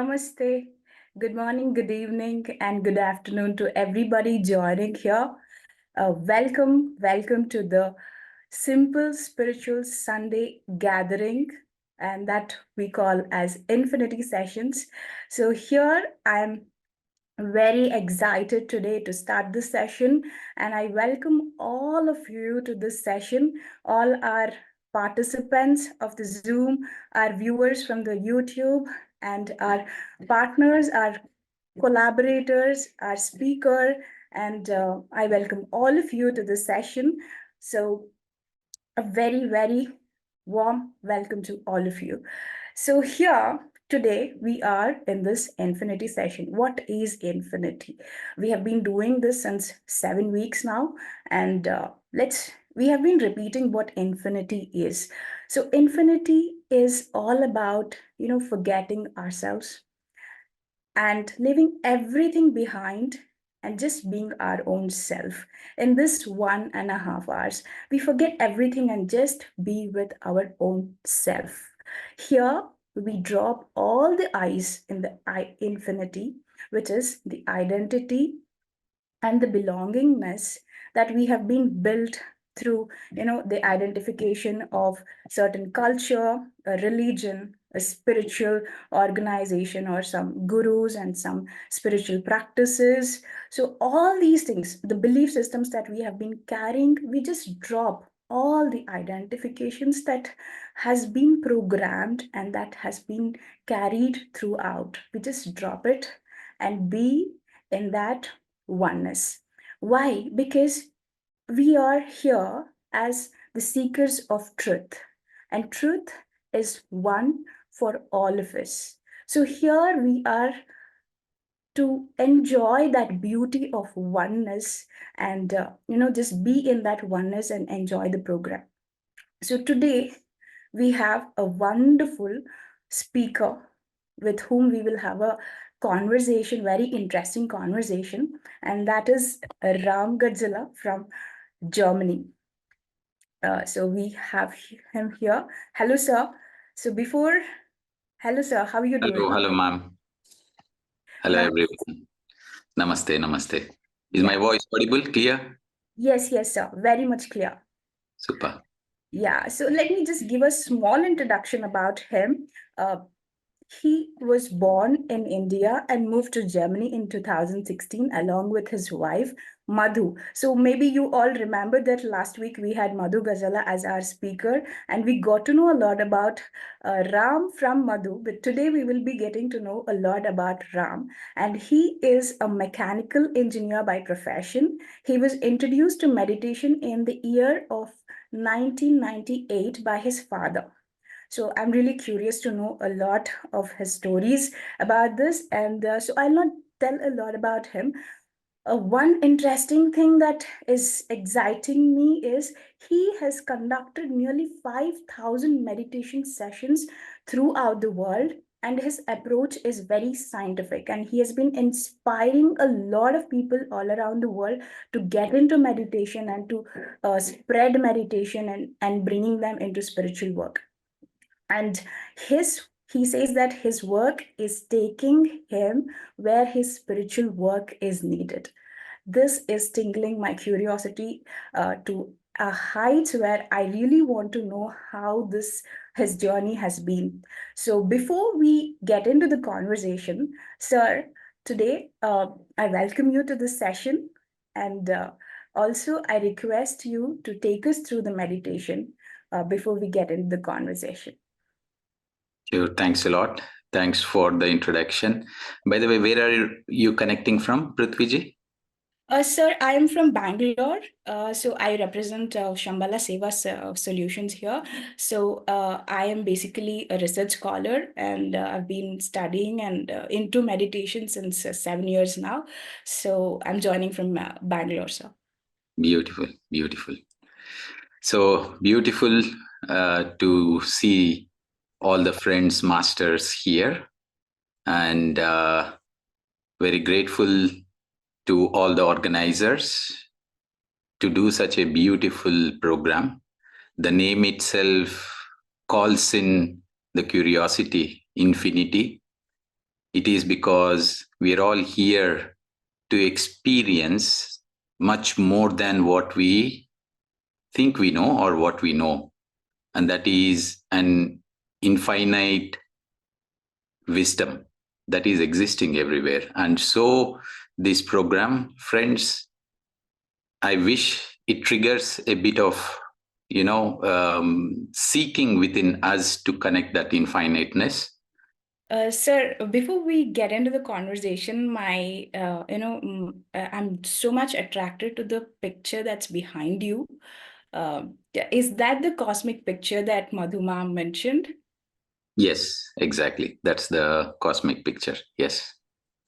Namaste. Good morning, good evening, and good afternoon to everybody joining here. Welcome to the Simple Spiritual Sunday gathering, and that we call as Infinity Sessions. So here I'm very excited today to start this session, and I welcome all of you to this session, all our participants of the Zoom, our viewers from the YouTube, and our partners, our collaborators, our speaker, and I welcome all of you to this session. So a very warm welcome to all of you. So here today we are in this infinity session. What is infinity? We have been doing this since 7 weeks now, and we have been repeating what infinity is. So infinity is all about forgetting ourselves and leaving everything behind and just being our own self. In this 1.5 hours, we forget everything and just be with our own self. Here, we drop all the I's in the infinity, which is the identity and the belongingness that we have been built through the identification of certain culture, a religion, a spiritual organization, or some gurus and some spiritual practices. So all these things, the belief systems that we have been carrying, we just drop all the identifications that has been programmed and that has been carried throughout. We just drop it and be in that oneness. Why? Because we are here as the seekers of truth, and truth is one for all of us. So here we are to enjoy that beauty of oneness and just be in that oneness and enjoy the program. So today we have a wonderful speaker with whom we will have a conversation, very interesting conversation, and that is Ram Gajjala from Germany. So we have him here. Hello, sir. So hello, sir, how are you doing? Hello, ma'am. Hello, everyone. Namaste. Is my voice audible, clear? Yes, sir. Very much clear. Super. Yeah, so let me just give a small introduction about him. He was born in India and moved to Germany in 2016 along with his wife, Madhu. So maybe you all remember that last week we had Madhu Gajjala as our speaker, and we got to know a lot about Ram from Madhu. But today we will be getting to know a lot about Ram. And he is a mechanical engineer by profession. He was introduced to meditation in the year of 1998 by his father. So I'm really curious to know a lot of his stories about this. And so I'll not tell a lot about him. One interesting thing that is exciting me is he has conducted nearly 5,000 meditation sessions throughout the world. And his approach is very scientific. And he has been inspiring a lot of people all around the world to get into meditation and to spread meditation and bringing them into spiritual work. And he says that his work is taking him where his spiritual work is needed. This is tingling my curiosity to a height where I really want to know how his journey has been. So before we get into the conversation, sir, today I welcome you to this session, and also I request you to take us through the meditation before we get into the conversation. Sure, thanks a lot. Thanks for the introduction. By the way, where are you connecting from, Prithviji? Sir, I am from Bangalore. So I represent Shambhala Seva Solutions here. So I am basically a research scholar, and I've been studying and into meditation since 7 years now. So I'm joining from Bangalore, sir. Beautiful. So beautiful to see all the friends, masters here, and very grateful to all the organizers to do such a beautiful program. The name itself calls in the curiosity, infinity. it is because we're all here to experience much more than what we think we know or what we know. And that is an infinite wisdom that is existing everywhere. And so, this program, friends, I wish it triggers a bit of, seeking within us to connect that infiniteness. Sir, before we get into the conversation, I'm so much attracted to the picture that's behind you. Is that the cosmic picture that Madhu ma'am mentioned? Yes, exactly. That's the cosmic picture. Yes.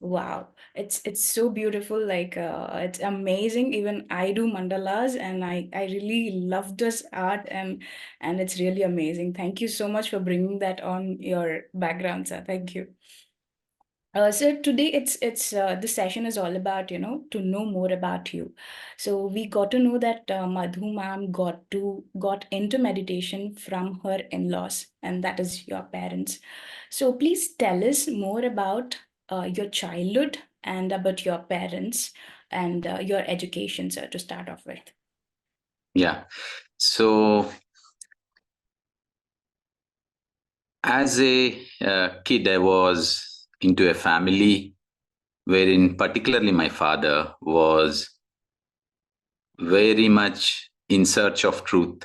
Wow, it's so beautiful. Like it's amazing. Even I do mandalas, and I really love this art, and it's really amazing. Thank you so much for bringing that on your background, sir. Thank you. So today it's the session is all about to know more about you. So we got to know that Madhu ma'am got into meditation from her in-laws, and that is your parents. So please tell us more about your childhood and about your parents and your education, sir, to start off with. Yeah. So, as a kid, I was into a family wherein, particularly, my father was very much in search of truth.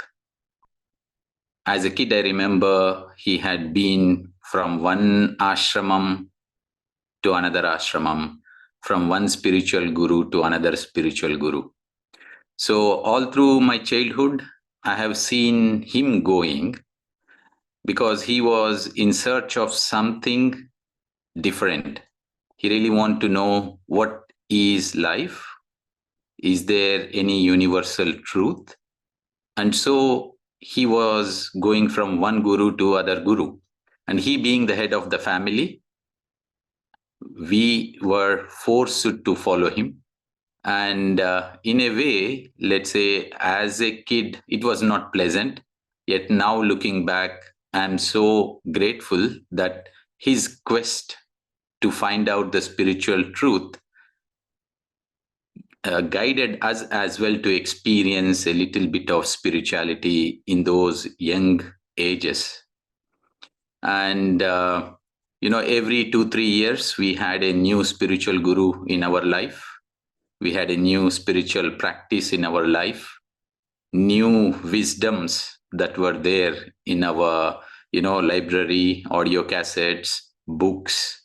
As a kid, I remember he had been from one ashramam to another ashramam, from one spiritual guru to another spiritual guru. So, all through my childhood, I have seen him going because he was in search of something different. He really wanted to know what is life? Is there any universal truth? And so he was going from one guru to other guru. And he being the head of the family, we were forced to follow him. And in a way, let's say, as a kid, it was not pleasant. Yet now looking back, I'm so grateful that his quest to find out the spiritual truth guided us as well to experience a little bit of spirituality in those young ages. And, every 2-3 years, we had a new spiritual guru in our life. We had a new spiritual practice in our life, new wisdoms that were there in our, library, audio cassettes, books,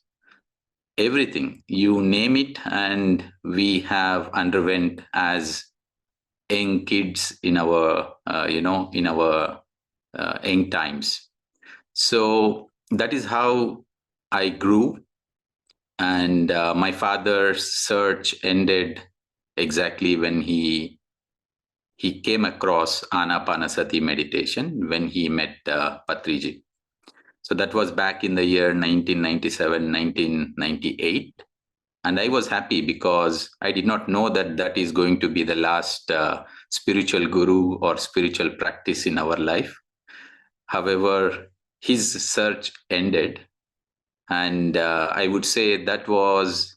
everything, you name it, and we have underwent as young kids in our young times. So that is how I grew. And my father's search ended exactly when he came across anapanasati meditation, when he met Patriji. So that was back in the year 1997, 1998. And I was happy because I did not know that that is going to be the last spiritual guru or spiritual practice in our life. However, his search ended. And I would say that was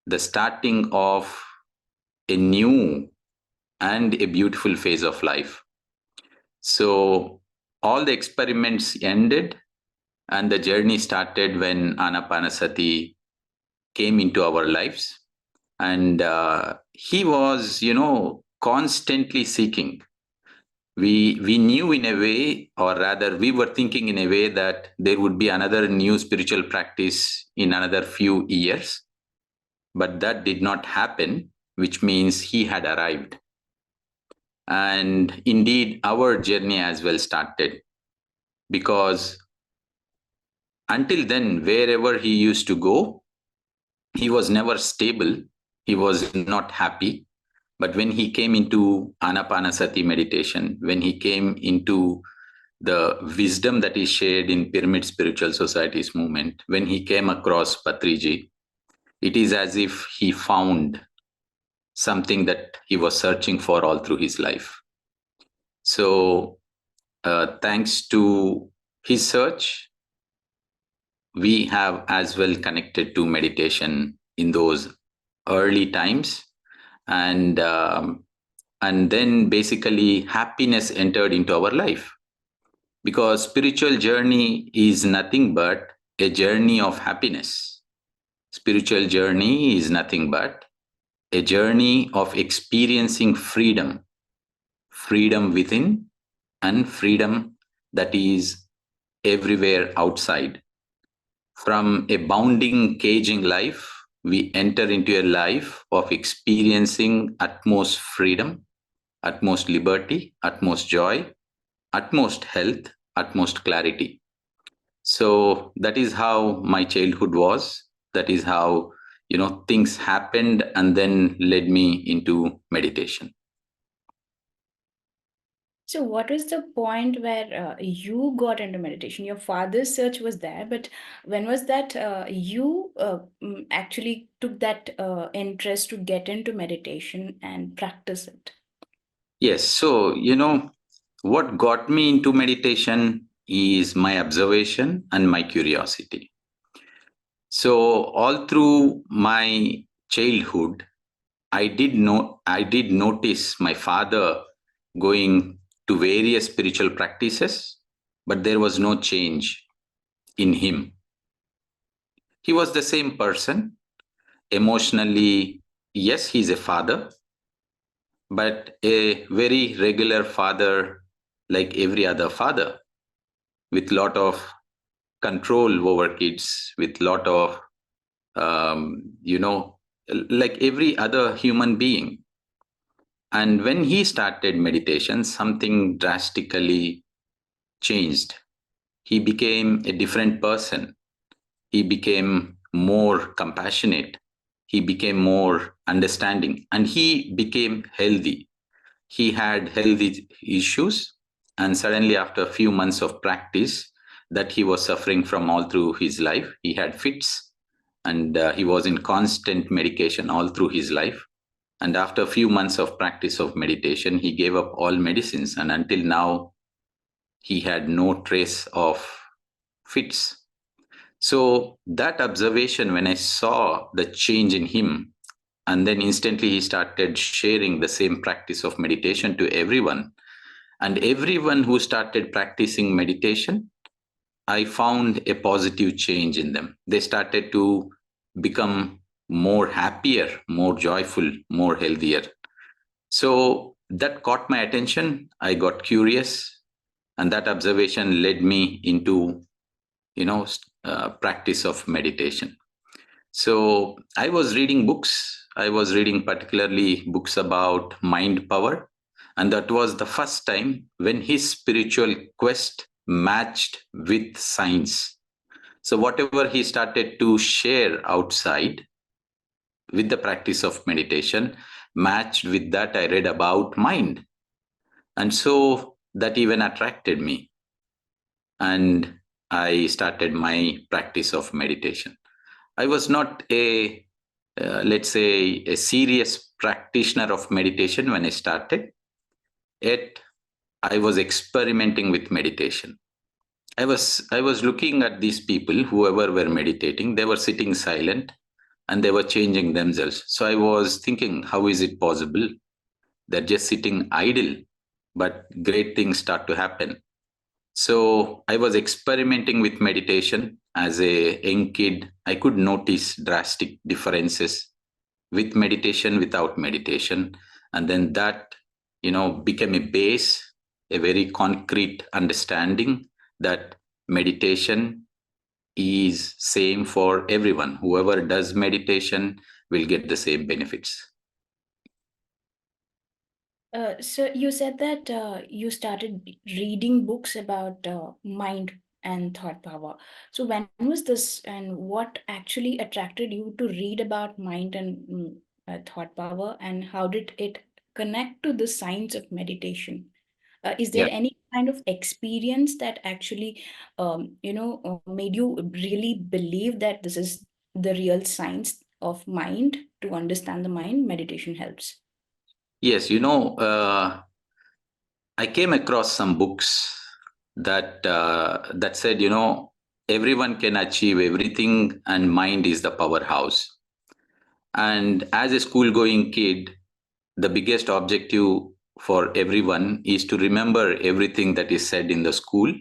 the starting of a new and a beautiful phase of life. So all the experiments ended, and the journey started when Anapanasati came into our lives. And he was, constantly seeking. We knew in a way, or rather, we were thinking in a way that there would be another new spiritual practice in another few years. But that did not happen, which means he had arrived. And indeed, our journey as well started, because until then, wherever he used to go, he was never stable. He was not happy. But when he came into Anapanasati meditation, when he came into the wisdom that is shared in Pyramid Spiritual Society's movement, when he came across Patriji, it is as if he found something that he was searching for all through his life. So, thanks to his search, we have as well connected to meditation in those early times, and and then basically happiness entered into our life, because spiritual journey is nothing but a journey of happiness. Spiritual journey is nothing but a journey of experiencing freedom, freedom within and freedom that is everywhere outside. From a bounding, caging life, we enter into a life of experiencing utmost freedom, utmost liberty, utmost joy, utmost health, utmost clarity. So that is how my childhood was. That is how, things happened and then led me into meditation. So, what was the point where you got into meditation? Your father's search was there, but when was that you actually took that interest to get into meditation and practice it? Yes. So, what got me into meditation is my observation and my curiosity. So, all through my childhood, I did notice my father going to various spiritual practices, but there was no change in him. He was the same person. Emotionally, yes, he's a father, but a very regular father, like every other father, with lot of control over kids, with lot of, like every other human being. And when he started meditation, something drastically changed. He became a different person. He became more compassionate. He became more understanding, and he became healthy. He had healthy issues, and suddenly, after a few months of practice that he was suffering from all through his life, he had fits, and he was in constant medication all through his life. And after a few months of practice of meditation, he gave up all medicines, and until now, he had no trace of fits. So, that observation, when I saw the change in him, and then instantly he started sharing the same practice of meditation to everyone. And everyone who started practicing meditation, I found a positive change in them. They started to become more happier, more joyful, more healthier. So that caught my attention. I got curious, and that observation led me into, practice of meditation. So I was reading books. I was reading particularly books about mind power. And that was the first time when his spiritual quest matched with science. So whatever he started to share outside with the practice of meditation matched with that I read about mind. And so that even attracted me. And I started my practice of meditation. I was not let's say, a serious practitioner of meditation when I started. Yet I was experimenting with meditation. I was looking at these people, whoever were meditating, they were sitting silent and they were changing themselves. So I was thinking, how is it possible? They're just sitting idle, but great things start to happen. So I was experimenting with meditation as a young kid. I could notice drastic differences with meditation, without meditation. And then that, became a base, a very concrete understanding that meditation is same for everyone. Whoever does meditation will get the same benefits. So you said that you started reading books about mind and thought power. So when was this, and what actually attracted you to read about mind and thought power, and how did it connect to the science of meditation? Is there Yeah. any kind of experience that actually, made you really believe that this is the real science of mind? To understand the mind, meditation helps. Yes, I came across some books that said, everyone can achieve everything, and mind is the powerhouse. And as a school going kid, the biggest objective for everyone is to remember everything that is said in the school.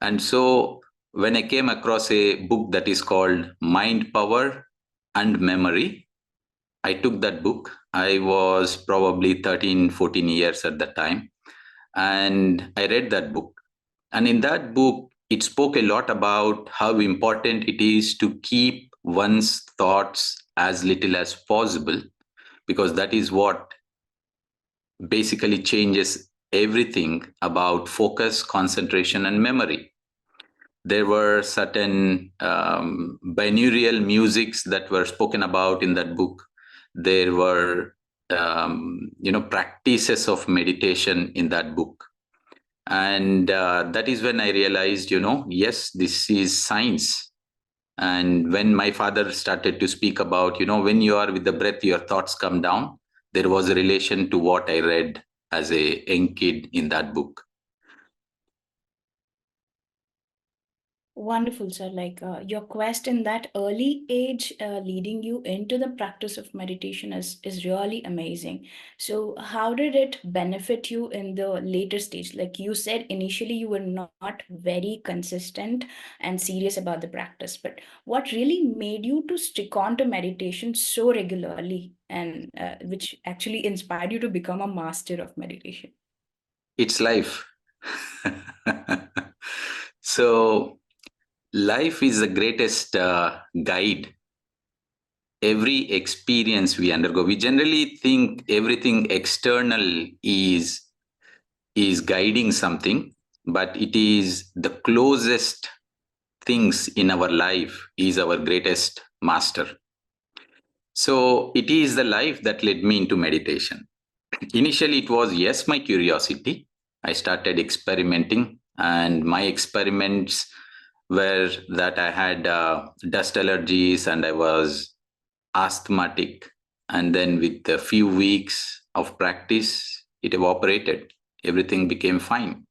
And so when I came across a book that is called Mind Power and Memory, I took that book. I was probably 13, 14 years at the time. And I read that book. And in that book, it spoke a lot about how important it is to keep one's thoughts as little as possible, because that is what basically changes everything about focus, concentration, and memory. There were certain binaural musics that were spoken about in that book. There were practices of meditation in that book. And that is when I realized, yes, this is science. And when my father started to speak about, when you are with the breath, your thoughts come down, there was a relation to what I read as a young kid in that book. Wonderful, sir. Like your quest in that early age, leading you into the practice of meditation is really amazing. So, how did it benefit you in the later stage? Like you said, initially you were not very consistent and serious about the practice, but what really made you to stick on to meditation so regularly, and which actually inspired you to become a master of meditation? It's life. So, life is the greatest guide. Every experience we undergo, we generally think everything external is guiding something, but it is the closest things in our life is our greatest master. So it is the life that led me into meditation. Initially, it was, yes, my curiosity. I started experimenting, and my experiments were that I had dust allergies and I was asthmatic. And then, with a few weeks of practice, it evaporated. Everything became fine.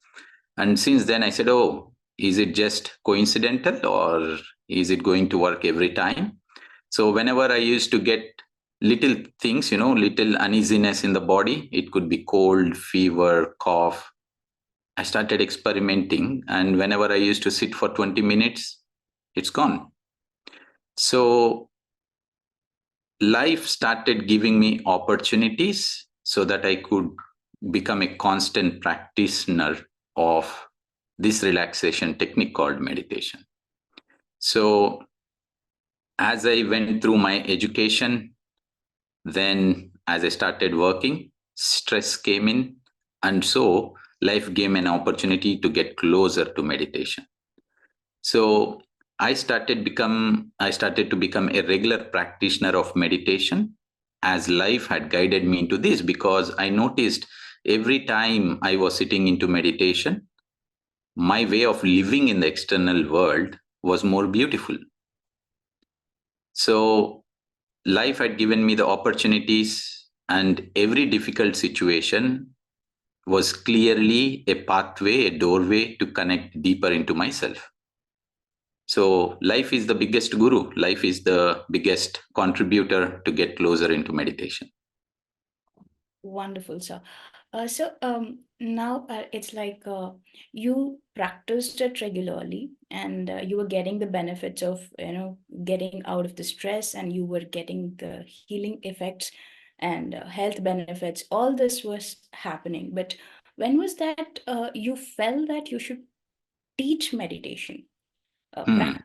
And since then, I said, oh, is it just coincidental, or is it going to work every time? So whenever I used to get little things, little uneasiness in the body, it could be cold, fever, cough, I started experimenting. And whenever I used to sit for 20 minutes, it's gone. So life started giving me opportunities so that I could become a constant practitioner of this relaxation technique called meditation. So as I went through my education, then as I started working, stress came in. And so life gave me an opportunity to get closer to meditation. So I started to become a regular practitioner of meditation, as life had guided me into this, because I noticed every time I was sitting into meditation, my way of living in the external world was more beautiful. So life had given me the opportunities, and every difficult situation was clearly a pathway, a doorway to connect deeper into myself. So life is the biggest guru. Life is the biggest contributor to get closer into meditation. Wonderful, sir. Now it's like you practiced it regularly, and you were getting the benefits of getting out of the stress, and you were getting the healing effects and health benefits. All this was happening, but when was that you felt that you should teach meditation? Hmm. Practice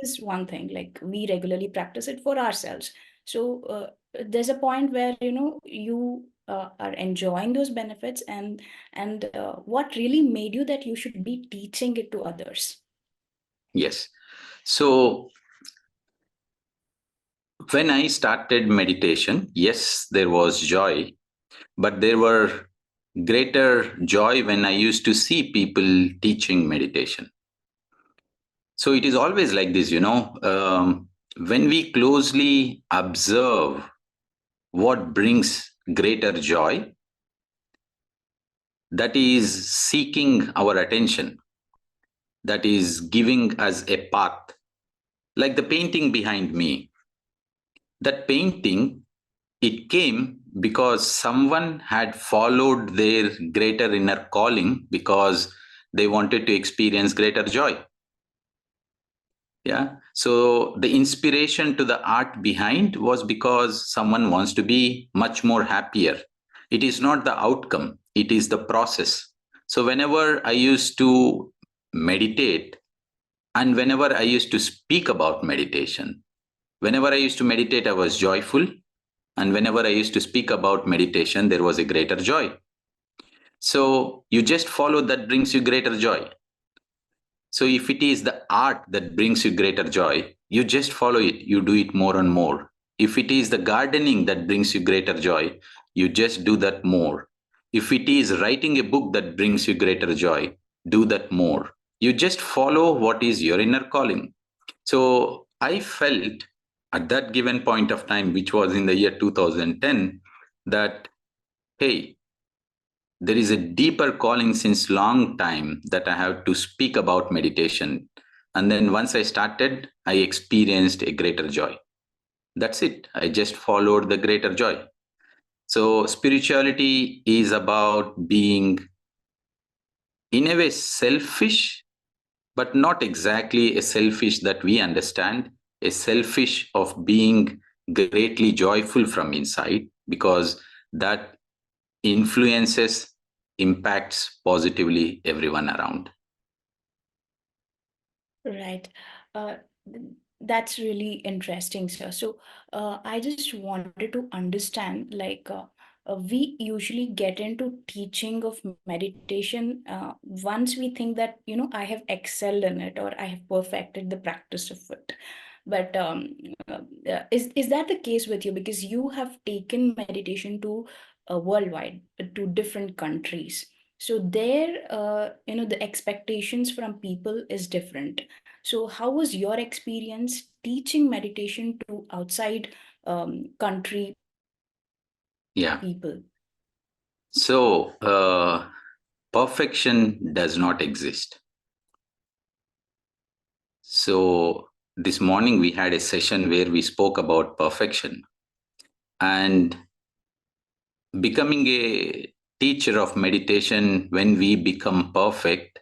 is one thing, like we regularly practice it for ourselves. So there's a point where you are enjoying those benefits, and what really made you that you should be teaching it to others? Yes. So when I started meditation, yes, there was joy, but there were greater joy when I used to see people teaching meditation. So it is always like this, when we closely observe what brings greater joy, that is seeking our attention. that is giving us a path. Like the painting behind me. That painting, it came because someone had followed their greater inner calling because they wanted to experience greater joy. Yeah. So the inspiration to the art behind was because someone wants to be much more happier. It is not the outcome, it is the process. So whenever I used to meditate and whenever I used to speak about meditation, whenever I used to meditate, I was joyful. And whenever I used to speak about meditation, there was a greater joy. So you just follow that brings you greater joy. So if it is the art that brings you greater joy, you just follow it, you do it more and more. If it is the gardening that brings you greater joy, you just do that more. If it is writing a book that brings you greater joy, do that more. You just follow what is your inner calling. So I felt at that given point of time, which was in the year 2010, that, hey, there is a deeper calling since long time that I have to speak about meditation. And then once I started, I experienced a greater joy. That's it. I just followed the greater joy. So spirituality is about being, in a way, selfish, but not exactly a selfish that we understand, a selfish of being greatly joyful from inside, because that influences, impacts positively everyone around. Right. Uh, that's really interesting, sir. So, I just wanted to understand, like, we usually get into teaching of meditation once we think that, I have excelled in it or I have perfected the practice of it. But is that the case with you? Because you have taken meditation to worldwide, to different countries. So there, the expectations from people is different. So how was your experience teaching meditation to outside country Yeah. people? So, perfection does not exist. So, this morning we had a session where we spoke about perfection, and becoming a teacher of meditation when we become perfect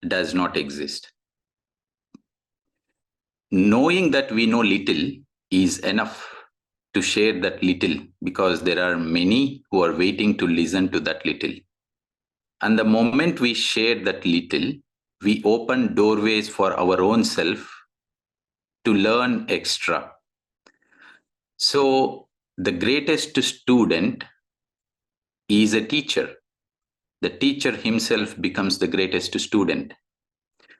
does not exist. Knowing that we know little is enough to share that little, because there are many who are waiting to listen to that little. And the moment we share that little, we open doorways for our own self to learn extra. So, the greatest student is a teacher. The teacher himself becomes the greatest student.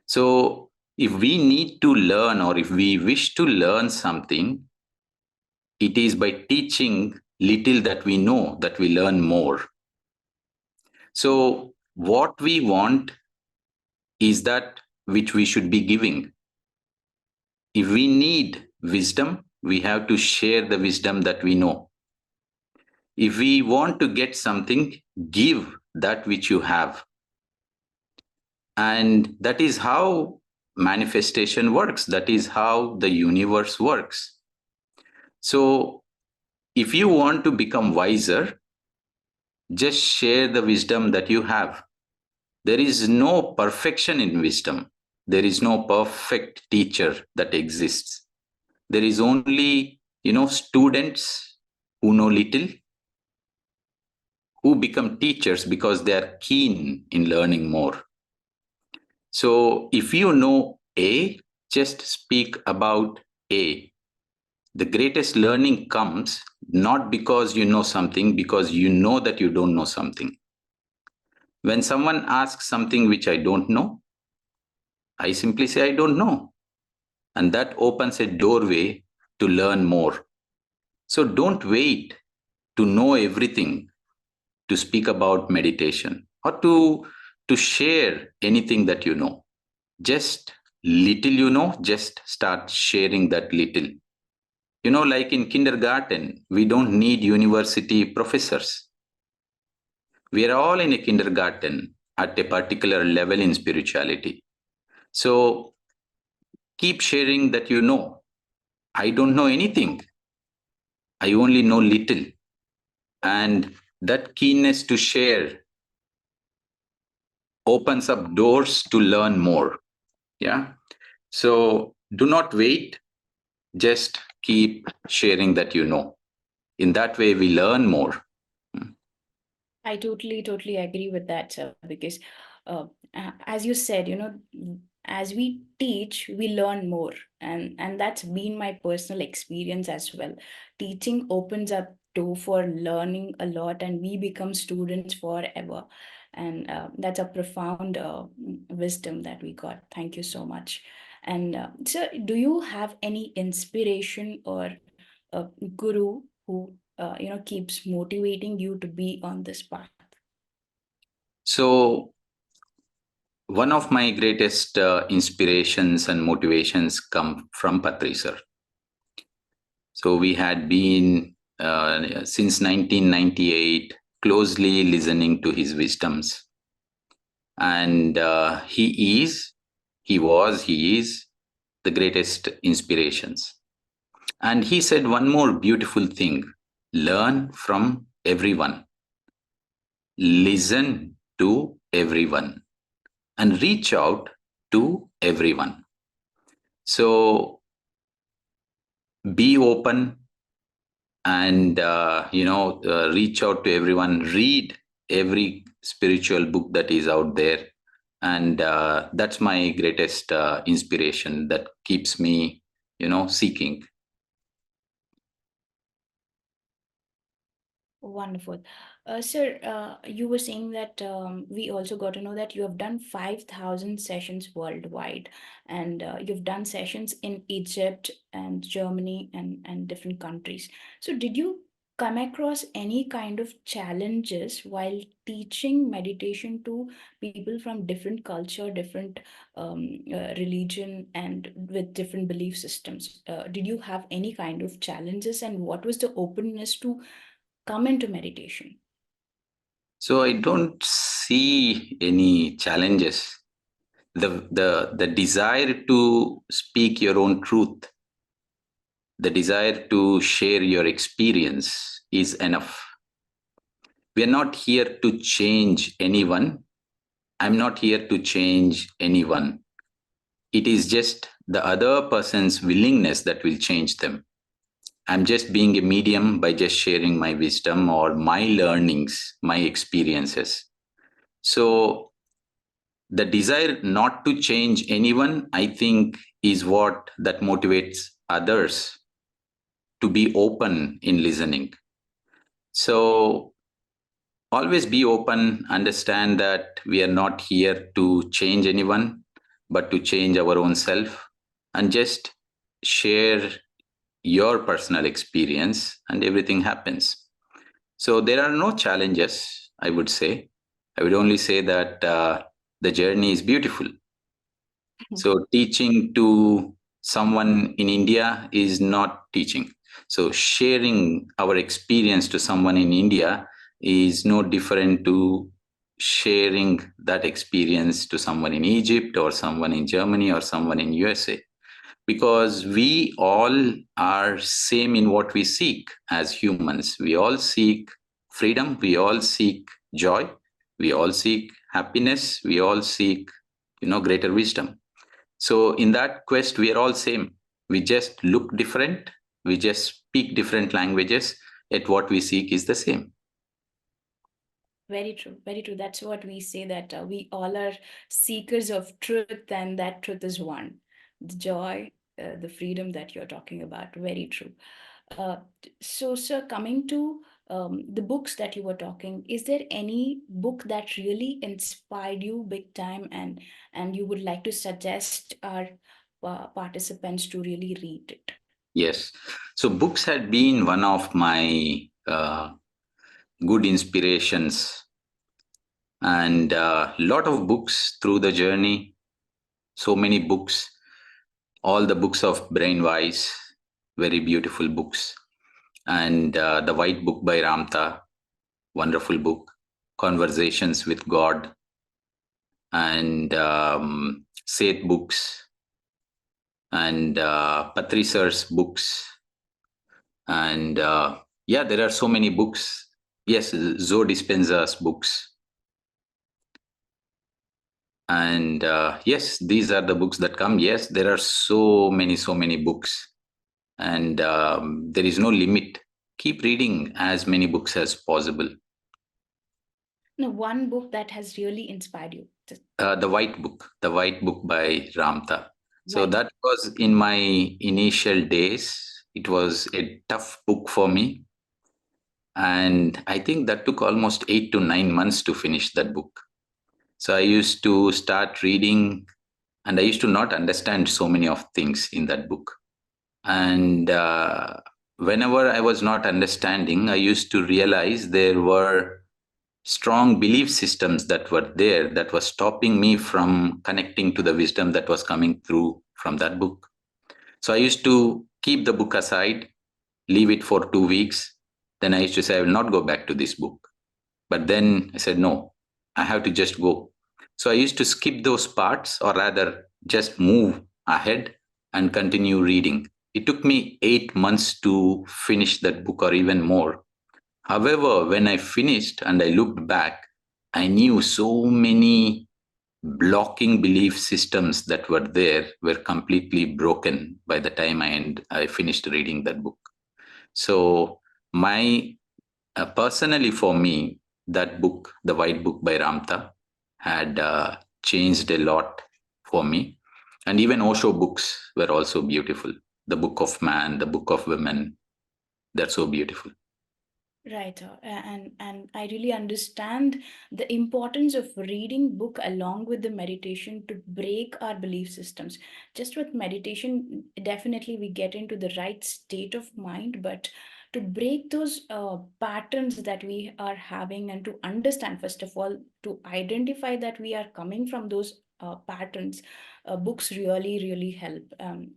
So, if we need to learn or if we wish to learn something, it is by teaching little that we know that we learn more. So, what we want is that which we should be giving. If we need wisdom, we have to share the wisdom that we know. If we want to get something, give that which you have. And that is how manifestation works. That is how the universe works. So, if you want to become wiser, just share the wisdom that you have. There is no perfection in wisdom. There is no perfect teacher that exists. There is only, students who know little, who become teachers because they are keen in learning more. So if you know A, just speak about A. The greatest learning comes not because you know something, because you know that you don't know something. When someone asks something which I don't know, I simply say I don't know. And that opens a doorway to learn more. So don't wait to know everything to speak about meditation or to share anything that you know. Just little you know, just start sharing that little. Like in kindergarten, we don't need university professors. We are all in a kindergarten, at a particular level in spirituality. So keep sharing that you know. I don't know anything. I only know little. And that keenness to share opens up doors to learn more. Yeah. So do not wait. Just keep sharing that you know. In that way, we learn more. I totally agree with that, sir, because as you said, as we teach, we learn more. And that's been my personal experience as well. Teaching opens up door for learning a lot, and we become students forever. And that's a profound wisdom that we got. Thank you so much. And sir, do you have any inspiration or a guru who keeps motivating you to be on this path? So, one of my greatest inspirations and motivations come from Patri sir. So, we had been since 1998 closely listening to his wisdoms. And he is, he is the greatest inspirations. And he said one more beautiful thing: learn from everyone, listen to everyone, and reach out to everyone. So be open and reach out to everyone. Read every spiritual book that is out there, and that's my greatest inspiration that keeps me seeking. Wonderful. Sir, you were saying that we also got to know that you have done 5,000 sessions worldwide, and you've done sessions in Egypt and Germany and different countries. So, did you come across any kind of challenges while teaching meditation to people from different culture, different religion, and with different belief systems? Did you have any kind of challenges, and what was the openness to come into meditation? So I don't see any challenges. The desire to speak your own truth, the desire to share your experience is enough. We are not here to change anyone. I'm not here to change anyone. It is just the other person's willingness that will change them. I'm just being a medium by just sharing my wisdom or my learnings, my experiences. So the desire not to change anyone, I think, is what that motivates others to be open in listening. So always be open, understand that we are not here to change anyone, but to change our own self, and just share your personal experience, and everything happens. So there are no challenges, I would say. I would only say that the journey is beautiful. So teaching to someone in India is not teaching. So sharing our experience to someone in India is no different to sharing that experience to someone in Egypt or someone in Germany or someone in USA, because we all are same in what we seek as humans. We all seek freedom, we all seek joy, we all seek happiness, we all seek greater wisdom. So in that quest, we are all same. We just look different. We just speak different languages. Yet what we seek is the same. Very true, very true. That's what we say, that we all are seekers of truth, and that truth is one. The joy, the freedom that you're talking about. Very true. So, sir, coming to the books that you were talking, is there any book that really inspired you big time, and you would like to suggest our participants to really read it? Yes. So books had been one of my good inspirations, and a lot of books through the journey. So many books, all the books of Brainwise, very beautiful books, and the White Book by Ramtha, wonderful book. Conversations with God, and Seth books, and Patri sir's books, and yeah, there are so many books. Yes, Zoe Dispenza's books, and yes, these are the books that come. Yes, there are so many books, and there is no limit. Keep reading as many books as possible. No, one book that has really inspired you. The White Book by Ramtha. So Right. that was in my initial days. It was a tough book for me, and I think that took almost 8 to 9 months to finish that book. So I used to start reading, and I used to not understand so many of things in that book. And whenever I was not understanding, I used to realize there were strong belief systems that were there that was stopping me from connecting to the wisdom that was coming through from that book. So I used to keep the book aside, leave it for 2 weeks. Then I used to say, I will not go back to this book. But then I said, no, I have to just go. So I used to skip those parts, or rather, just move ahead and continue reading. It took me 8 months to finish that book, or even more. However, when I finished and I looked back, I knew so many blocking belief systems that were there were completely broken by the time I finished reading that book. So, my personally for me, that book, The White Book by Ramtha, had changed a lot for me. And even Osho books were also beautiful. The Book of Man, the Book of Women, they're so beautiful. Right, and I really understand the importance of reading book along with the meditation to break our belief systems. Just with meditation, definitely we get into the right state of mind, but to break those patterns that we are having and to understand, first of all, to identify that we are coming from those patterns, books really, really help.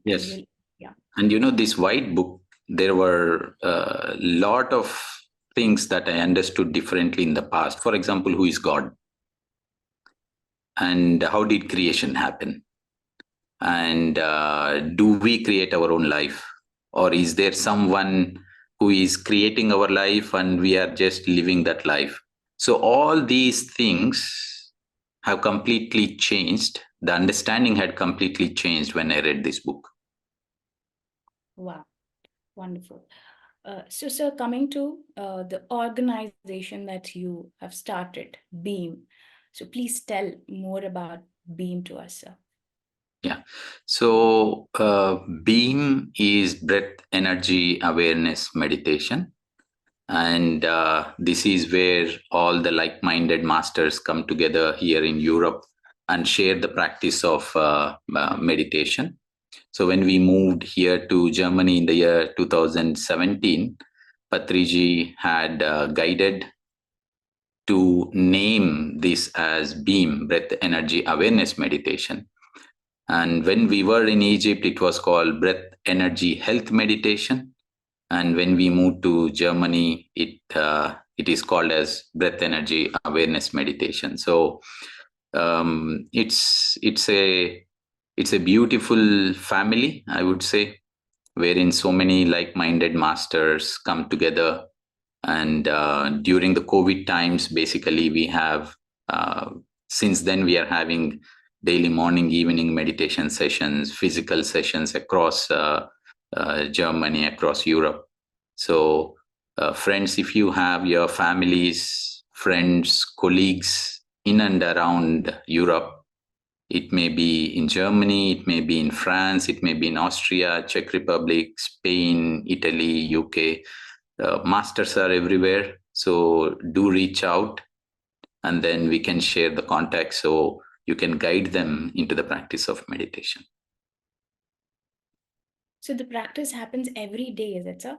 Yes. Really, yeah. And this White Book, there were a lot of things that I understood differently in the past. For example, who is God? And how did creation happen? And do we create our own life? Or is there someone who is creating our life and we are just living that life? So, all these things have completely changed. The understanding had completely changed when I read this book. Wow, wonderful. So, sir, coming to the organization that you have started, Beam. So, please tell more about Beam to us, sir. Yeah. So, Beam is breath energy awareness meditation. And this is where all the like minded masters come together here in Europe and share the practice of meditation. So, when we moved here to Germany in the year 2017, Patriji had guided to name this as Beam, Breath Energy Awareness Meditation. And when we were in Egypt, it was called Breath Energy Health Meditation. And when we moved to Germany, it is called as Breath Energy Awareness Meditation. So it's a beautiful family, I would say, wherein so many like-minded masters come together. And during the COVID times, basically, we have since then we are having daily morning, evening meditation sessions, physical sessions across Germany, across Europe. So, friends, if you have your families, friends, colleagues in and around Europe, it may be in Germany, it may be in France, it may be in Austria, Czech Republic, Spain, Italy, UK. Masters are everywhere. So do reach out, and then we can share the contact so you can guide them into the practice of meditation. So, the practice happens every day, is it, sir?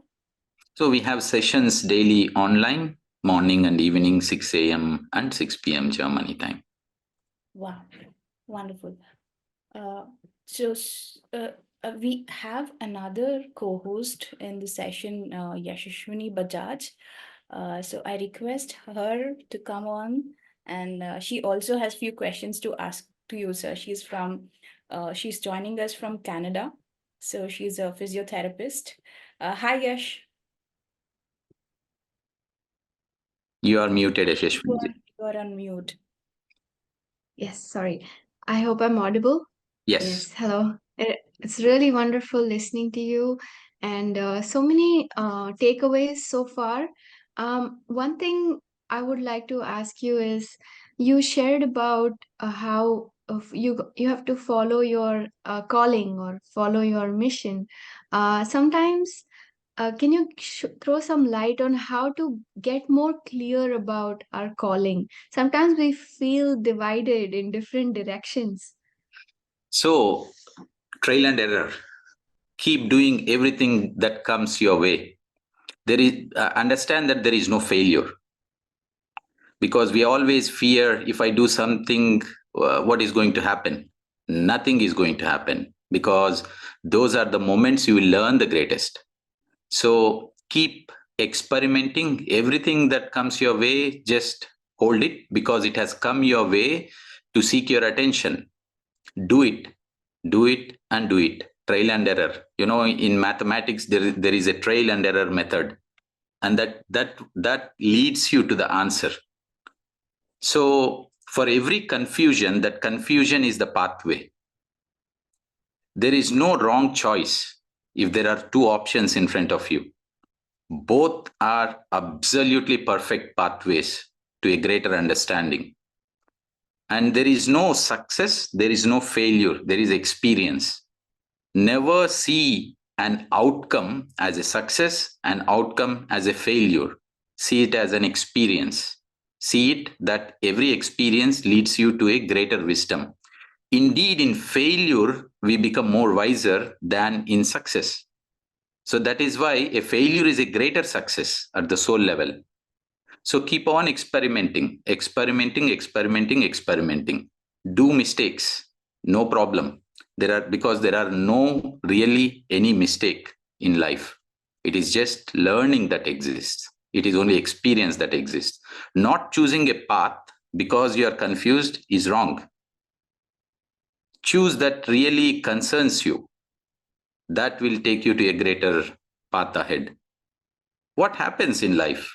So we have sessions daily online, morning and evening, 6 a.m. and 6 p.m. Germany time. Wow, wonderful. Uh, so, we have another co host in the session, Yashashwini Bajaj. So, I request her to come on And she also has few questions to ask to you, sir. She's joining us from Canada. So she's a physiotherapist. Hi, Yash. You are muted, You Yashashwini. are on mute. Yes, sorry. I hope I'm audible. Yes. Yes, hello. It's really wonderful listening to you and so many takeaways so far. One thing I would like to ask you is you shared about how you have to follow your calling or follow your mission. Sometimes can you throw some light on how to get more clear about our calling? Sometimes we feel divided in different directions. So, trial and error. Keep doing everything that comes your way. There is understand that there is no failure, because we always fear, if I do something, what is going to happen? Nothing is going to happen, because those are the moments you will learn the greatest. So keep experimenting. Everything that comes your way, just hold it, because it has come your way to seek your attention. Do it, do it, and do it. Trial and error. In mathematics, there is a trial and error method, and that leads you to the answer. So for every confusion, that confusion is the pathway. There is no wrong choice if there are two options in front of you. Both are absolutely perfect pathways to a greater understanding. And there is no success, there is no failure, there is experience. Never see an outcome as a success, an outcome as a failure. See it as an experience. See it that every experience leads you to a greater wisdom. Indeed, in failure, we become more wiser than in success. So that is why a failure is a greater success at the soul level. So keep on experimenting, experimenting, experimenting, experimenting. Do mistakes, no problem. Because there are no really any mistake in life. It is just learning that exists. It is only experience that exists. Not choosing a path because you are confused is wrong. Choose that really concerns you. That will take you to a greater path ahead. What happens in life?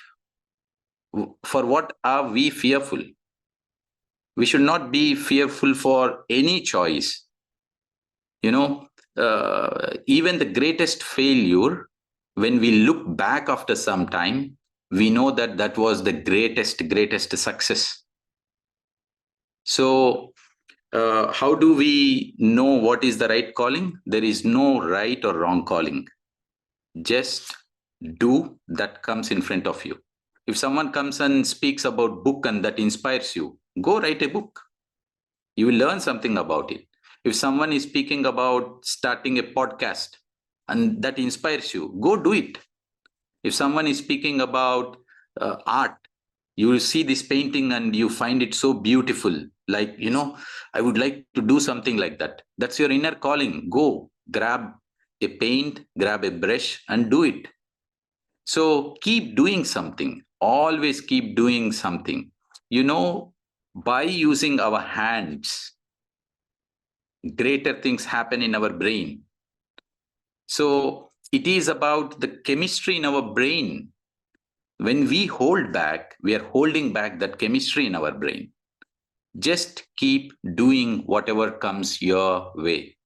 For what are we fearful? We should not be fearful for any choice. Even the greatest failure, when we look back after some time, we know that was the greatest success. So, how do we know what is the right calling? There is no right or wrong calling. Just do that comes in front of you. If someone comes and speaks about book and that inspires you, go write a book. You will learn something about it. If someone is speaking about starting a podcast and that inspires you, go do it. If someone is speaking about art, you will see this painting and you find it so beautiful. Like, I would like to do something like that. That's your inner calling. Go grab a paint, grab a brush and do it. So keep doing something. Always keep doing something. By using our hands, greater things happen in our brain. So it is about the chemistry in our brain. When we hold back, we are holding back that chemistry in our brain. Just keep doing whatever comes your way.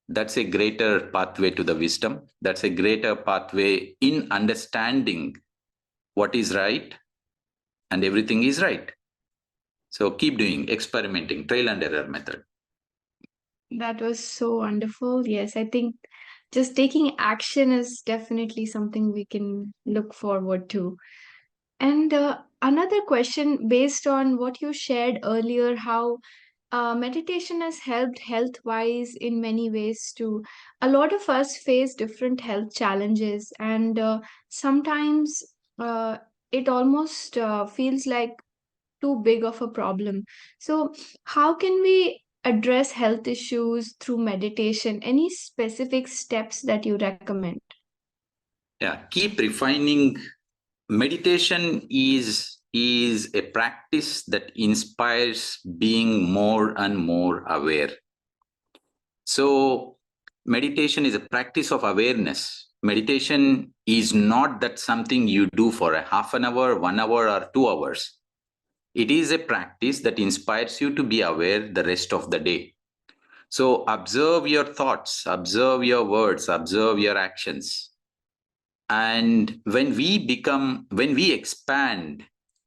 That's a greater pathway to the wisdom. That's a greater pathway in understanding what is right, and everything is right. So keep doing, experimenting, trial and error method. That was so wonderful. Yes, I think just taking action is definitely something we can look forward to. And another question based on what you shared earlier, how meditation has helped health wise in many ways too. A lot of us face different health challenges, and sometimes uh, it almost feels like too big of a problem. So, how can we address health issues through meditation? Any specific steps that you recommend? Yeah, keep refining. Meditation is is a practice that inspires being more and more aware. So meditation is a practice of awareness. Meditation is not that something you do for a half an hour, 1 hour, or 2 hours. It is a practice that inspires you to be aware the rest of the day. So observe your thoughts, observe your words, observe your actions. And when we expand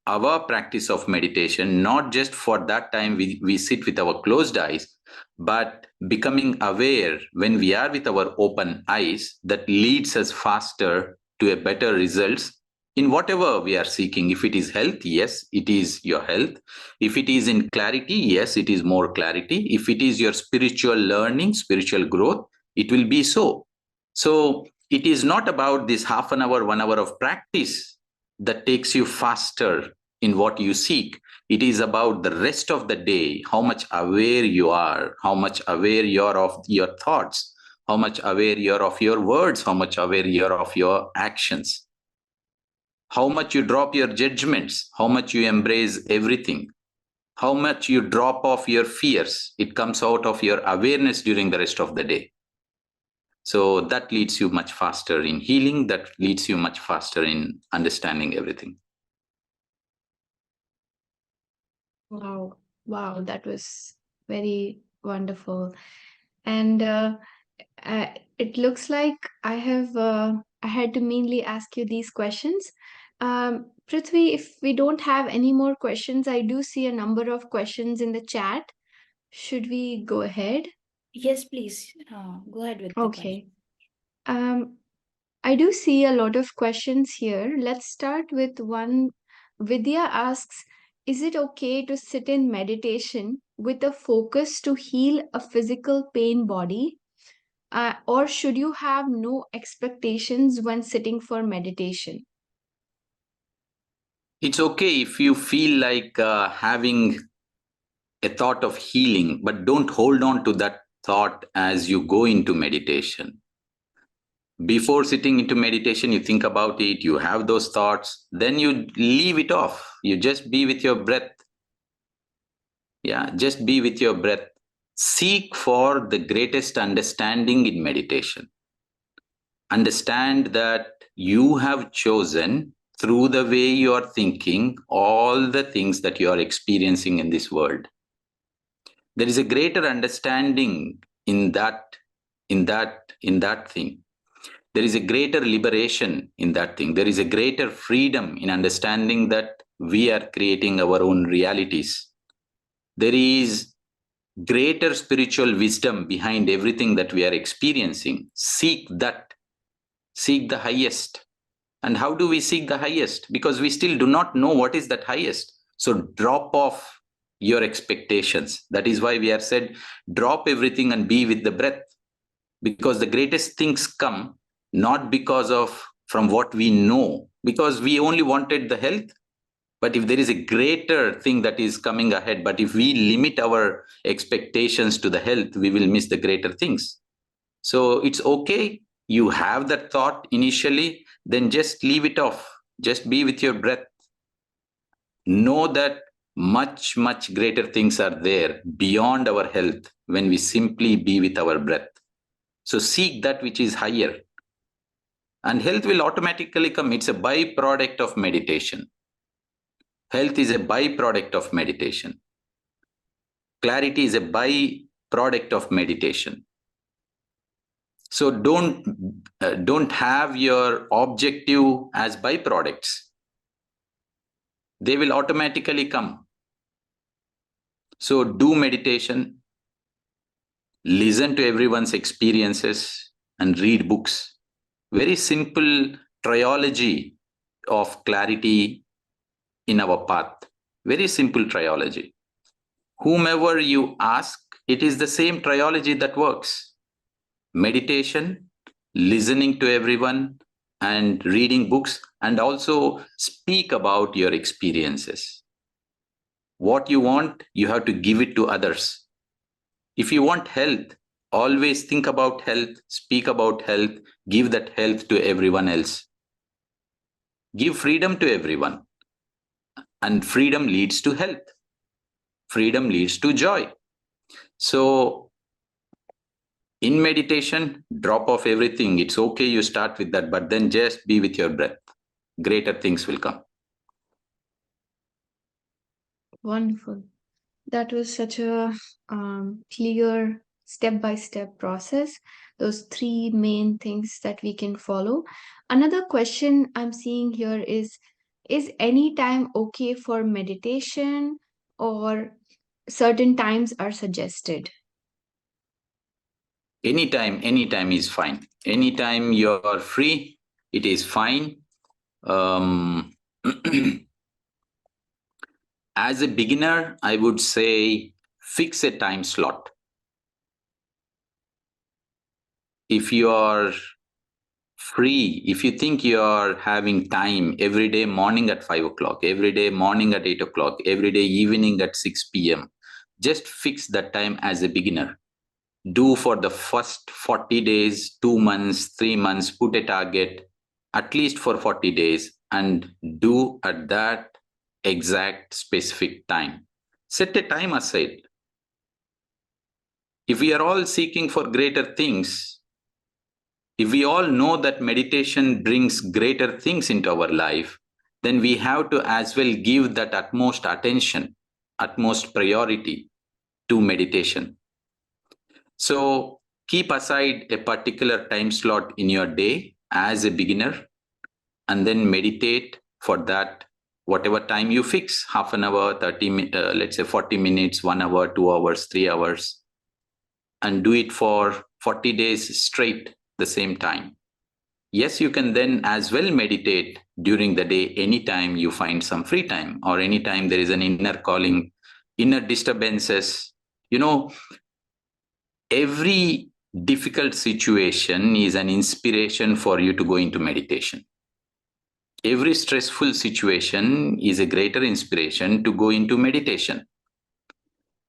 our practice of meditation, not just for that time we sit with our closed eyes, but becoming aware when we are with our open eyes, that leads us faster to a better results in whatever we are seeking. If it is health, yes, it is your health. If it is in clarity, yes, it is more clarity. If it is your spiritual learning, spiritual growth, it will be so. So it is not about this half an hour, 1 hour of practice that takes you faster in what you seek. It is about the rest of the day, how much aware you are, how much aware you are of your thoughts, how much aware you are of your words, how much aware you are of your actions, how much you drop your judgments, how much you embrace everything, how much you drop off your fears. It comes out of your awareness during the rest of the day. So that leads you much faster in healing, that leads you much faster in understanding everything. Wow. Wow, that was very wonderful. And it looks like I had to mainly ask you these questions. Prithvi, if we don't have any more questions, I do see a number of questions in the chat. Should we go ahead? Yes, please. Go ahead with the question. Okay. Um, I do see a lot of questions here. Let's start with one. Vidya asks, is it okay to sit in meditation with a focus to heal a physical pain body? Or should you have no expectations when sitting for meditation? It's okay if you feel like having a thought of healing, but don't hold on to that thought as you go into meditation. Before sitting into meditation, you think about it, you have those thoughts, then you leave it off. You just be with your breath. Yeah, just be with your breath. Seek for the greatest understanding in meditation. Understand that you have chosen, through the way you are thinking, all the things that you are experiencing in this world. There is a greater understanding in that thing. There is a greater liberation in that thing. There is a greater freedom in understanding that we are creating our own realities. There is greater spiritual wisdom behind everything that we are experiencing. Seek that. Seek the highest. And how do we seek the highest? Because we still do not know what is that highest. So drop off your expectations. That is why we have said, drop everything and be with the breath. Because the greatest things come not because of from what we know, because we only wanted the health. But if there is a greater thing that is coming ahead, but if we limit our expectations to the health, we will miss the greater things. So it's okay. You have that thought initially, then just leave it off. Just be with your breath. Know that much, much greater things are there beyond our health when we simply be with our breath. So seek that which is higher. And health will automatically come. It's a byproduct of meditation. Health is a byproduct of meditation. Clarity is a byproduct of meditation. So don't have your objective as byproducts. They will automatically come. So do meditation, listen to everyone's experiences, and read books. Very simple trilogy of clarity in our path. Very simple trilogy. Whomever you ask, it is the same trilogy that works. Meditation, listening to everyone, and reading books, and also speak about your experiences. What you want, you have to give it to others. If you want health, always think about health, speak about health, give that health to everyone else. Give freedom to everyone. And freedom leads to health. Freedom leads to joy. So in meditation, drop off everything. It's okay, you start with that, but then just be with your breath. Greater things will come. Wonderful. That was such a clear step-by-step process. Those three main things that we can follow. Another question I'm seeing here is any time okay for meditation, or certain times are suggested? Anytime is fine. Anytime you're free, it is fine. As a beginner, I would say fix a time slot. If you are free, if you think you are having time every day morning at 5 o'clock, every day morning at 8 o'clock, every day evening at 6 p.m., just fix that time as a beginner. Do for the first 40 days, 2 months, 3 months, put a target at least for 40 days and do at that exact specific time. Set a time aside. If we are all seeking for greater things, if we all know that meditation brings greater things into our life, then we have to as well give that utmost attention, utmost priority to meditation. So keep aside a particular time slot in your day as a beginner and then meditate for that, whatever time you fix, half an hour, 30, let's say 40 minutes, 1 hour, 2 hours, 3 hours, and do it for 40 days straight, the same time. Yes, you can then as well meditate during the day anytime you find some free time or anytime there is an inner calling, inner disturbances. You know, every difficult situation is an inspiration for you to go into meditation. Every stressful situation is a greater inspiration to go into meditation.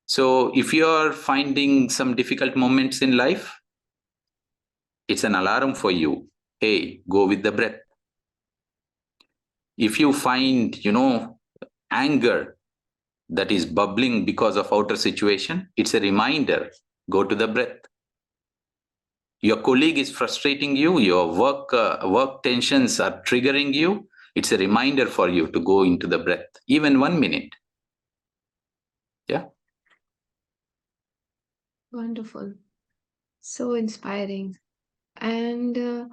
So if you are finding some difficult moments in life, it's an alarm for you. Hey, go with the breath. If you find, anger that is bubbling because of outer situation, it's a reminder, go to the breath. Your colleague is frustrating you, your work tensions are triggering you, it's a reminder for you to go into the breath, even 1 minute. Yeah. Wonderful. So inspiring. And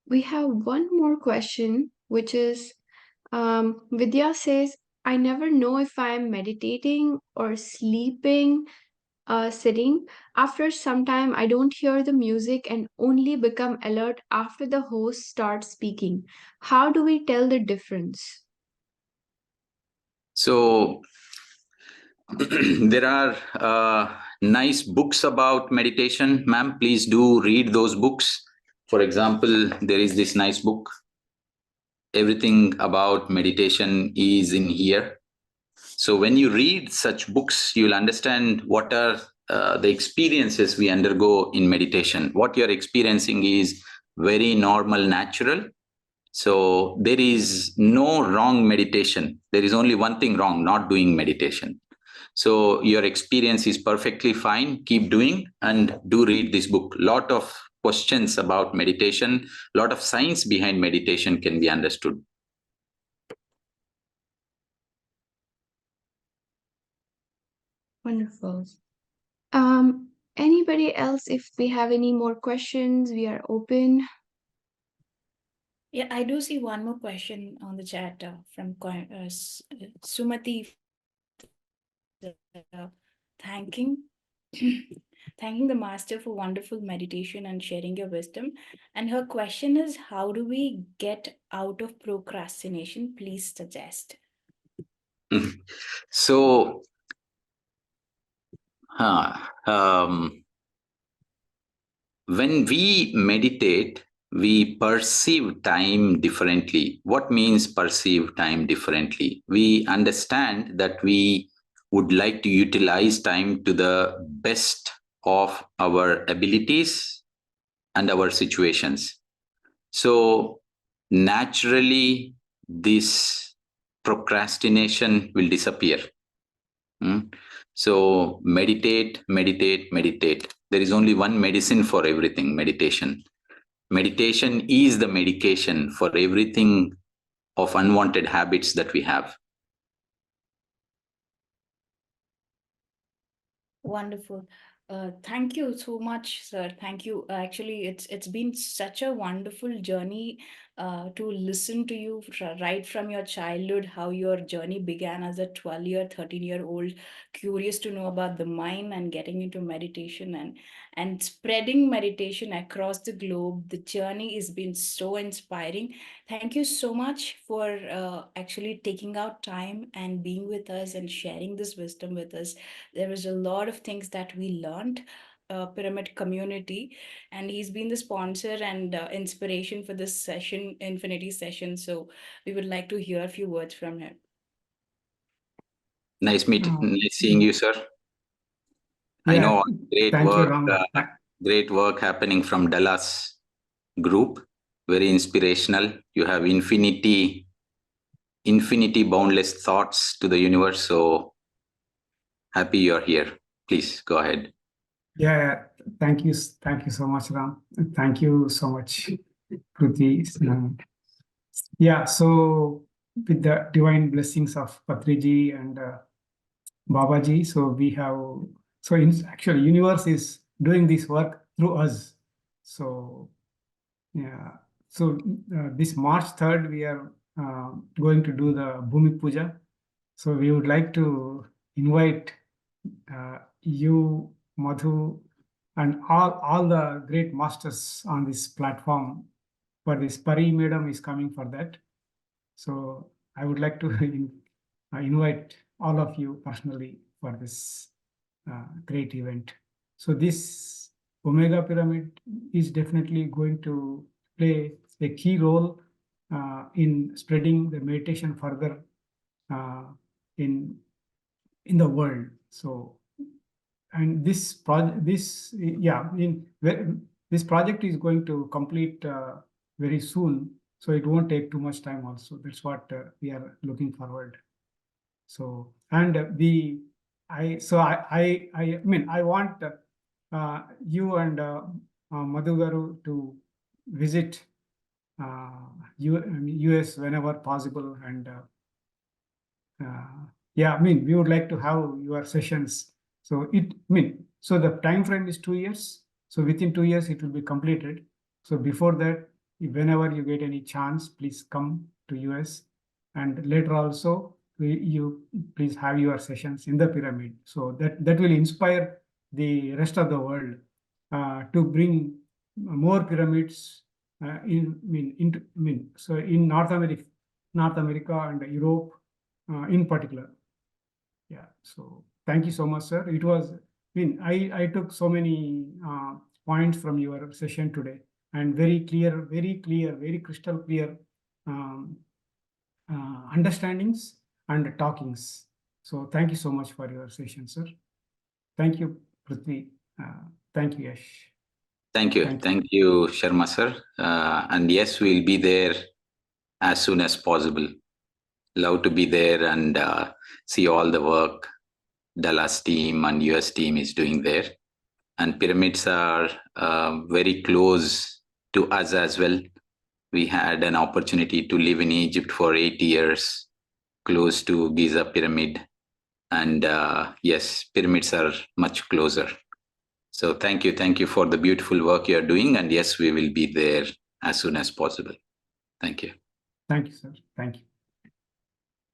we have one more question, which is Vidya says, I never know if I'm meditating or sleeping, sitting. After some time, I don't hear the music and only become alert after the host starts speaking. How do we tell the difference? So there are nice books about meditation, ma'am. Please do read those books. For example, there is this nice book, Everything About Meditation is in Here. So when you read such books, you'll understand what are the experiences we undergo in meditation. What you're experiencing is very normal, natural. So there is no wrong meditation. There is only one thing wrong, not doing meditation. So your experience is perfectly fine. Keep doing and do read this book. Lot of questions about meditation, lot of science behind meditation can be understood. Wonderful. Anybody else, if we have any more questions, we are open. Yeah, I do see one more question on the chat from Sumati, thanking thanking the master for wonderful meditation and sharing your wisdom. And her question is, how do we get out of procrastination? Please suggest. So, when we meditate, we perceive time differently. What means perceive time differently? We understand that we would like to utilize time to the best of our abilities and our situations. So naturally, this procrastination will disappear. So meditate, meditate, meditate. There is only one medicine for everything, meditation. Meditation is the medication for everything of unwanted habits that we have. Wonderful. Thank you so much, sir. Thank you. Actually, it's been such a wonderful journey to listen to you right from your childhood, how your journey began as a 12-year, 13-year-old, curious to know about the mind and getting into meditation and spreading meditation across the globe. The journey has been so inspiring. Thank you so much for actually taking out time and being with us and sharing this wisdom with us. There was a lot of things that we learned, pyramid community, and he's been the sponsor and inspiration for this session, infinity session. So we would like to hear a few words from him. Nice seeing you, sir. I know Thank you, Ram. great work happening from Dallas group. Very inspirational. You have infinity boundless thoughts to the universe. So happy you're here. Please go ahead. Yeah, thank you so much, Ram. Thank you so much, Kruti. Yeah, so with the divine blessings of Patriji and Babaji, so we have, actually universe is doing this work through us. So yeah, so this March 3rd, we are going to do the Bhumi Puja. So we would like to invite you, Madhu, and all the great masters on this platform. For this, Pari Madam is coming for that. So I would like to invite all of you personally for this great event. So this Omega Pyramid is definitely going to play a key role in spreading the meditation further in the world. So, and this project, this project is going to complete very soon. So it won't take too much time also. That's what we are looking forward. So, and I want you and Madhu Garu to visit US whenever possible. And we would like to have your sessions. So so the time frame is 2 years. So within 2 years, it will be completed. So before that, whenever you get any chance, please come to US. And later also, you please have your sessions in the pyramid. So that will inspire the rest of the world to bring more pyramids in North America and Europe in particular. Yeah. So thank you so much, sir. It was, I took so many points from your session today, and very clear, very crystal clear understandings and talkings. So thank you so much for your session, sir. Thank you, Prithvi. Thank you, Yash. Thank you, Sharma sir. And yes, we'll be there as soon as possible. Love to be there and see all the work Dallas team and US team is doing there. And pyramids are very close to us as well. We had an opportunity to live in Egypt for 8 years, close to Giza pyramid. And yes, pyramids are much closer. So thank you for the beautiful work you're doing. And yes, we will be there as soon as possible. Thank you. Thank you, sir. Thank you.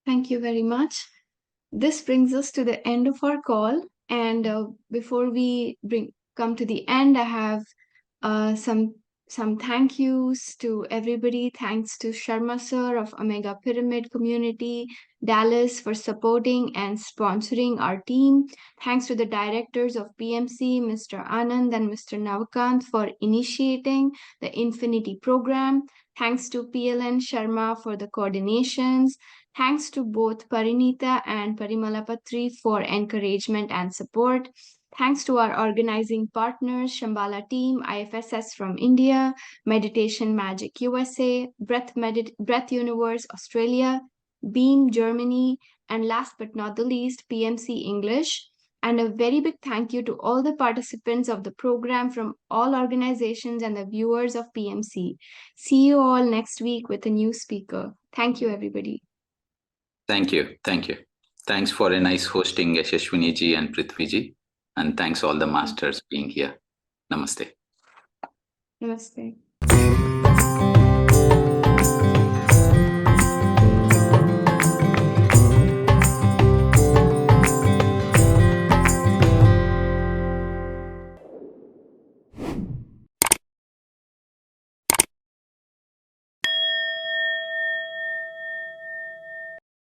Thank you very much. This brings us to the end of our call. And before we come to the end, I have some thank yous to everybody. Thanks to Sharma sir of Omega Pyramid Community, Dallas, for supporting and sponsoring our team. Thanks to the directors of PMC, Mr. Anand and Mr. Navakant, for initiating the Infinity program. Thanks to PLN Sharma for the coordinations. Thanks to both Parinita and Parimala Patri for encouragement and support. Thanks to our organizing partners, Shambhala team, IFSS from India, Meditation Magic USA, Breath Universe Australia, Beam Germany, and last but not the least, PMC English. And a very big thank you to all the participants of the program from all organizations and the viewers of PMC. See you all next week with a new speaker. Thank you, everybody. Thank you. Thank you. Thanks for a nice hosting, Yashashwini ji and Prithvi ji. And thanks all the masters being here. Namaste. Namaste.